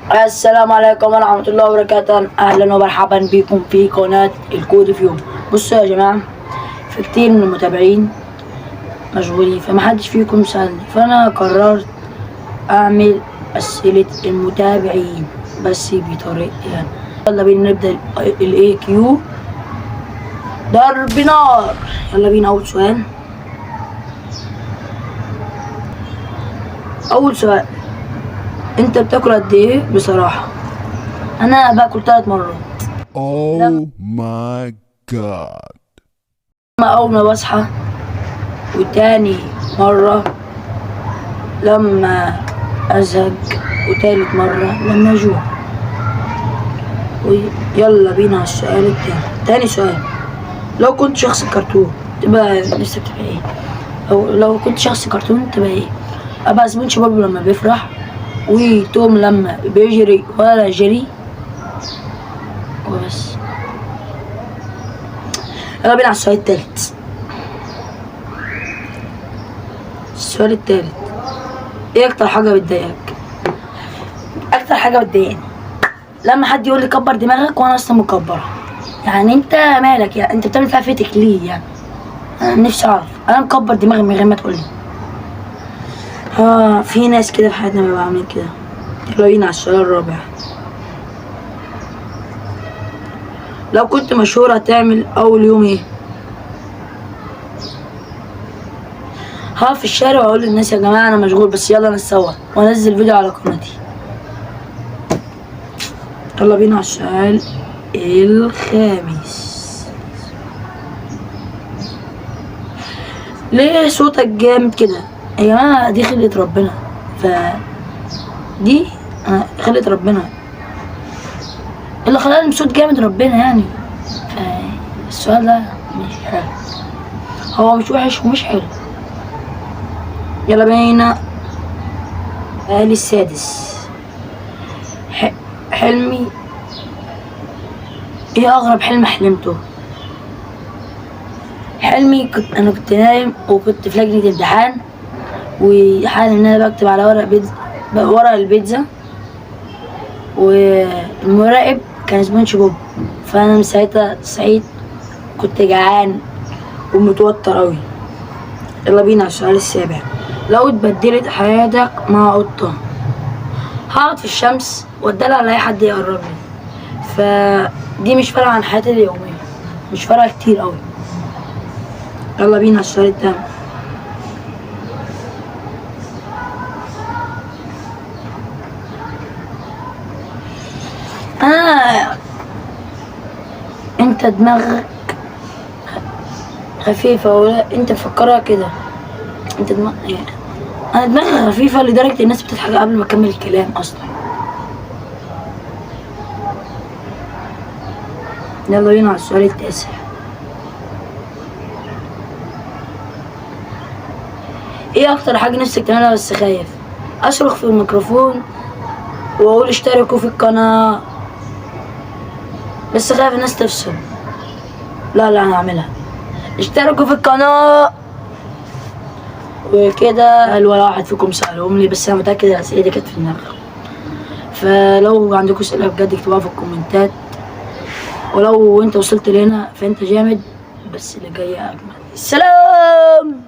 السلام عليكم ورحمة الله وبركاته. أهلا ومرحبا بكم في قناة الكود في يوم. بصوا يا جماعة، في كتير من المتابعين مشغولين فمحدش فيكم سألني، فأنا قررت أعمل أسئلة المتابعين بس بطريقتي يعني. يلا بينا نبدأ ال AQ ضرب نار. يلا بينا. أول سؤال، انت بتاكل قد ايه؟ بصراحة انا باكل 3 مرات. Oh my god. لما اول ما بصحى، وتاني مرة لما ازهق، وتالت مرة لما اجوع. يلا بينا على السؤال التاني. تاني سؤال، لو كنت شخص كرتون تبقى نفسك تبقى ايه؟ او لو كنت شخص كرتون تبقى ايه؟ ابقى سبونج بوب لما بيفرح، وتوم لما بيجري ولا جري، وبس. يلا بينا على السؤال التالت. السؤال التالت، ايه اكتر حاجة بتضايقك؟ اكتر حاجة بتضايقني لما حد يقول لي كبر دماغك وانا اصلا مكبرة. يعني انت مالك؟ يعني انت بتعمل فيها فيتك ليه يعني؟ انا نفسي اعرف. انا مكبر دماغي من غير ما تقول لي. في ناس كده في حياتنا بيبقوا عاملين كده. يلا بينا على السؤال الرابع. لو كنت مشهور هتعمل اول يوم ايه؟ هقف في الشارع واقول للناس يا جماعه انا مشغول بس يلا نتصور وانزل فيديو على قناتي. يلا بينا على السؤال الخامس. ليه صوتك جامد كده؟ يا جماعه دي خلقة ربنا، دي خلقة ربنا اللي خلاني بصوت جامد ربنا يعني. السؤال ده مش حلو، هو مش وحش ومش حلو. يلا بينا السؤال السادس. حلمي، ايه اغرب حلم حلمته؟ حلمي انا كنت نايم وكنت في لجنة امتحان، وحالم ان انا بكتب على ورق البيتزا، والمراقب كان سبونج بوب، فانا من ساعتها صحيت كنت جعان ومتوتر اوي. يلا بينا على السؤال السابع. لو اتبدلت حياتك مع قطة، هقعد في الشمس واتدلع على اي حد يقرب لي، فدي مش فارقة عن حياتي اليومية، مش فارقة كتير اوي. يلا بينا على السؤال التاني. انت دماغك خفيفة ولا انت مفكرها كده؟ انت يعني انا دماغي خفيفة لدرجة الناس بتضحك قبل ما اكمل الكلام اصلا. يلا بينا على السؤال التاسع. ايه اكتر حاجة نفسك تعملها بس خايف؟ اصرخ في الميكروفون واقول اشتركوا في القناة، بس خايف الناس تفصل. لا انا هعملها، اشتركوا في القناة وكده. هل ولا واحد فيكم سألهم لي، بس انا متأكد الاسئلة دي كانت في دماغكم، فلو عندكم اسئلة بجد اكتبوها في الكومنتات. ولو انت وصلت لهنا فانت جامد، بس اللي جاي اجمل. السلام.